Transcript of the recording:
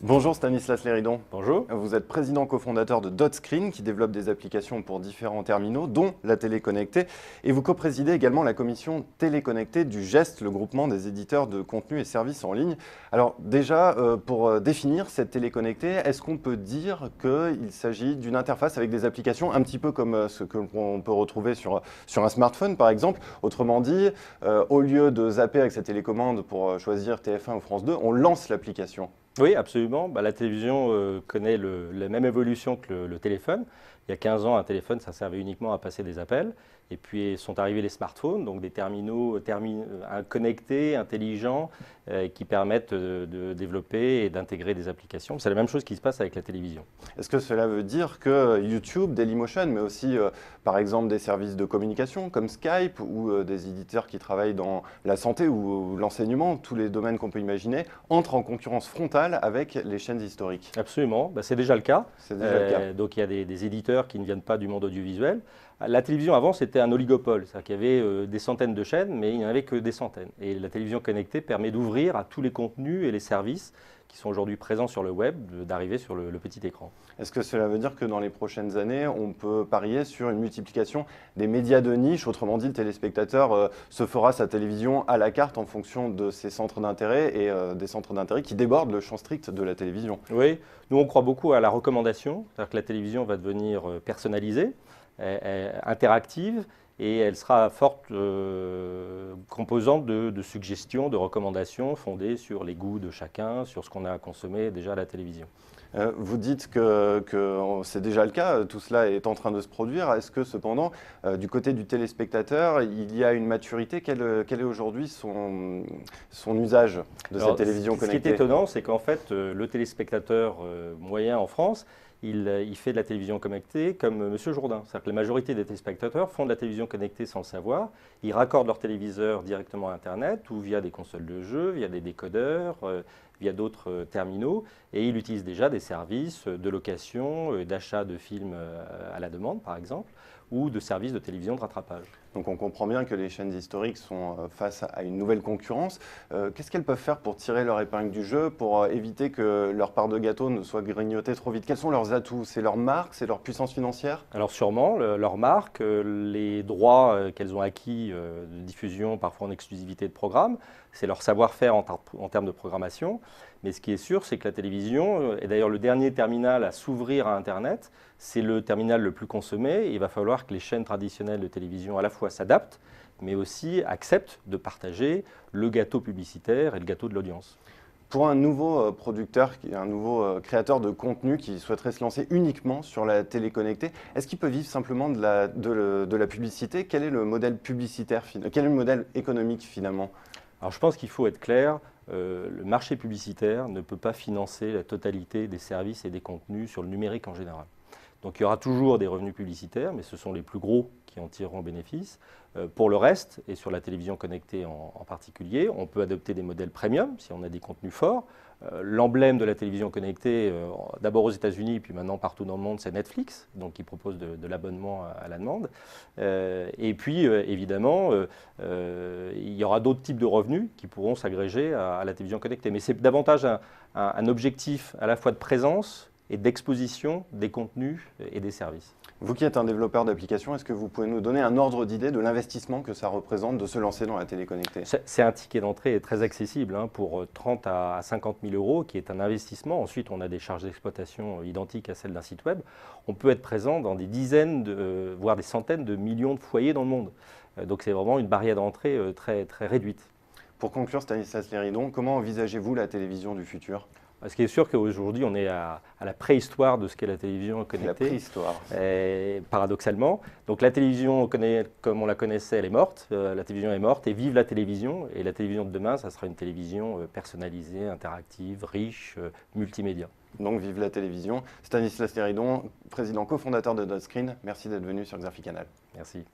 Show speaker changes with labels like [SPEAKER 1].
[SPEAKER 1] Bonjour Stanislas Léridon.
[SPEAKER 2] Bonjour.
[SPEAKER 1] Vous êtes président cofondateur de DotScreen qui développe des applications pour différents terminaux, dont la télé connectée. Et vous coprésidez également la commission télé connectée du GEST, le groupement des éditeurs de contenus et services en ligne. Alors déjà, pour définir cette télé connectée, est-ce qu'on peut dire qu'il s'agit d'une interface avec des applications un petit peu comme ce que l'on peut retrouver sur un smartphone par exemple? Autrement dit, au lieu de zapper avec sa télécommande pour choisir TF1 ou France 2, on lance l'application.
[SPEAKER 2] Oui, absolument. La télévision connaît la même évolution que le téléphone. Il y a 15 ans, un téléphone, ça servait uniquement à passer des appels. Et puis sont arrivés les smartphones, donc des terminaux connectés, intelligents, qui permettent de développer et d'intégrer des applications. C'est la même chose qui se passe avec la télévision.
[SPEAKER 1] Est-ce que cela veut dire que YouTube, Dailymotion, mais aussi par exemple des services de communication comme Skype ou des éditeurs qui travaillent dans la santé ou l'enseignement, tous les domaines qu'on peut imaginer, entrent en concurrence frontale avec les chaînes historiques?
[SPEAKER 2] Absolument, c'est déjà le cas.
[SPEAKER 1] C'est déjà le cas.
[SPEAKER 2] Donc il y a des éditeurs qui ne viennent pas du monde audiovisuel. La télévision avant c'était un oligopole, c'est-à-dire qu'il y avait des centaines de chaînes, mais il n'y en avait que des centaines. Et la télévision connectée permet d'ouvrir à tous les contenus et les services qui sont aujourd'hui présents sur le web, d'arriver sur le petit écran.
[SPEAKER 1] Est-ce que cela veut dire que dans les prochaines années, on peut parier sur une multiplication des médias de niche? Autrement dit, le téléspectateur se fera sa télévision à la carte en fonction de ses centres d'intérêt et des centres d'intérêt qui débordent le champ strict de la télévision.
[SPEAKER 2] Oui, nous on croit beaucoup à la recommandation, c'est-à-dire que la télévision va devenir personnalisée, interactive, et elle sera forte composante de suggestions, de recommandations fondées sur les goûts de chacun, sur ce qu'on a à consommer déjà à la télévision.
[SPEAKER 1] Vous dites que c'est déjà le cas, tout cela est en train de se produire. Est-ce que cependant, du côté du téléspectateur, il y a une maturité? Quel est aujourd'hui son usage de cette télévision connectée?
[SPEAKER 2] Ce qui est étonnant, c'est qu'en fait, le téléspectateur moyen en France, il fait de la télévision connectée comme M. Jourdain. C'est-à-dire que la majorité des téléspectateurs font de la télévision connectée sans le savoir. Ils raccordent leur téléviseur directement à Internet ou via des consoles de jeux, via des décodeurs, via d'autres terminaux. Et ils utilisent déjà des services de location, d'achat de films à la demande, par exemple, ou de services de télévision de rattrapage.
[SPEAKER 1] Donc on comprend bien que les chaînes historiques sont face à une nouvelle concurrence. Qu'est-ce qu'elles peuvent faire pour tirer leur épingle du jeu, pour éviter que leur part de gâteau ne soit grignotée trop vite? Quels sont leurs atouts? C'est leur marque, c'est leur puissance financière?
[SPEAKER 2] Alors sûrement, leur marque, les droits qu'elles ont acquis de diffusion, parfois en exclusivité de programme, c'est leur savoir-faire en termes de programmation. Mais ce qui est sûr, c'est que la télévision, et d'ailleurs le dernier terminal à s'ouvrir à Internet, c'est le terminal le plus consommé. Et il va falloir que les chaînes traditionnelles de télévision à la fois s'adaptent, mais aussi acceptent de partager le gâteau publicitaire et le gâteau de l'audience.
[SPEAKER 1] Pour un nouveau producteur, un nouveau créateur de contenu qui souhaiterait se lancer uniquement sur la télé connectée, est-ce qu'il peut vivre simplement de la publicité? Quel est le modèle publicitaire, quel est le modèle économique finalement?
[SPEAKER 2] Alors je pense qu'il faut être clair, le marché publicitaire ne peut pas financer la totalité des services et des contenus sur le numérique en général. Donc il y aura toujours des revenus publicitaires, mais ce sont les plus gros qui en tireront bénéfice. Pour le reste, et sur la télévision connectée en particulier, on peut adopter des modèles premium si on a des contenus forts. L'emblème de la télévision connectée, d'abord aux États-Unis, puis maintenant partout dans le monde, c'est Netflix, donc qui propose de l'abonnement à la demande. Et puis, évidemment, il y aura d'autres types de revenus qui pourront s'agréger à la télévision connectée. Mais c'est davantage un objectif à la fois de présence et d'exposition des contenus et des services.
[SPEAKER 1] Vous qui êtes un développeur d'applications, est-ce que vous pouvez nous donner un ordre d'idée de l'investissement que ça représente de se lancer dans la télé connectée?
[SPEAKER 2] C'est un ticket d'entrée très accessible pour 30 à 50 000 euros, qui est un investissement. Ensuite, on a des charges d'exploitation identiques à celles d'un site web. On peut être présent dans des dizaines, voire des centaines de millions de foyers dans le monde. Donc c'est vraiment une barrière d'entrée très, très réduite.
[SPEAKER 1] Pour conclure, Stanislas Léridon, comment envisagez-vous la télévision du futur?
[SPEAKER 2] Ce qui est sûr qu'aujourd'hui, on est à la préhistoire de ce qu'est la télévision connectée.
[SPEAKER 1] La préhistoire.
[SPEAKER 2] Paradoxalement. Donc la télévision, comme on la connaissait, elle est morte. La télévision est morte et vive la télévision. Et la télévision de demain, ça sera une télévision personnalisée, interactive, riche, multimédia.
[SPEAKER 1] Donc vive la télévision. Stanislas Léridon, président cofondateur de DotScreen, merci d'être venu sur Xerfi Canal.
[SPEAKER 2] Merci.